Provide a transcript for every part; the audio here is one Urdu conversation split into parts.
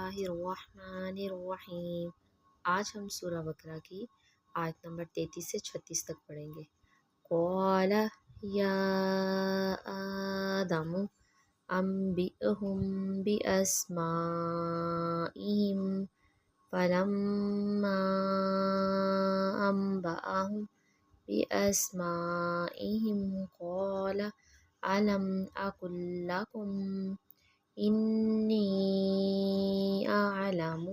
اللہ الرحمن الرحیم۔ آج ہم سورہ بقرہ کی آیت نمبر 33 سے 36 تک پڑھیں گے۔ قال یا آدم انبئہم باسمائہم فلما انبأہم باسمائہم قال الم اقل لکم انی اعلم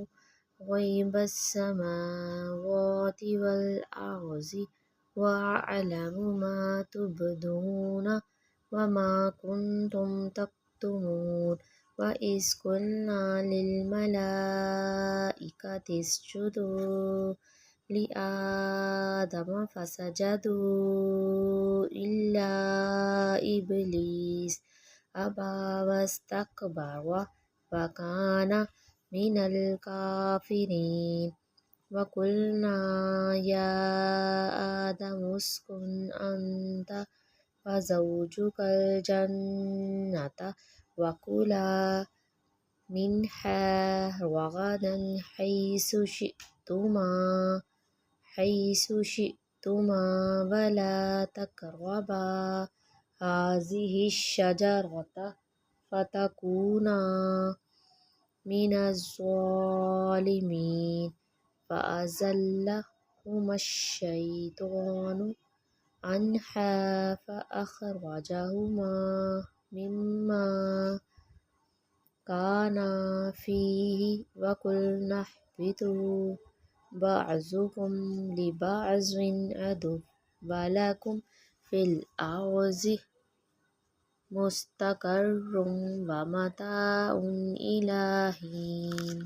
غیب السماوات والارض واعلم ما تبدون وما کنتم تکتمون وَإِذْ قُلْنَا لِلْمَلَائِكَةِ اسْجُدُوا لِآدَمَ فَسَجَدُوا إِلَّا إِبْلِيسَ أَبَى وَاسْتَكْبَرَ وَكَانَ مِنَ الْكَافِرِينَ وَقُلْنَا يَا آدَمُ اسْكُنْ أَنْتَ وَزَوْجُكَ الْجَنَّةَ وَكُلَا مِنْهَا رَغَدًا حَيْثُ شِئْتُمَا وَلَا تَقْرَبَا هَٰذِهِ الشَّجَرَةَ فَتَكُونَا مِنَ الظَّالِمِينَ فَأَزَلَّهُمَا الشَّيْطَانُ عَنْهَا فَأَخْرَجَهُمَا مِمَّا كَانَا فِيهِ وَقُلْنَا اهْبِطُوا بَعْضُكُمْ لِبَعْضٍ عَدُوٌّ وَلَكُمْ فِي الْأَرْضِ مُسْتَقَرٌّ وَمَتَاعٌ إِلَىٰ حِينٍ۔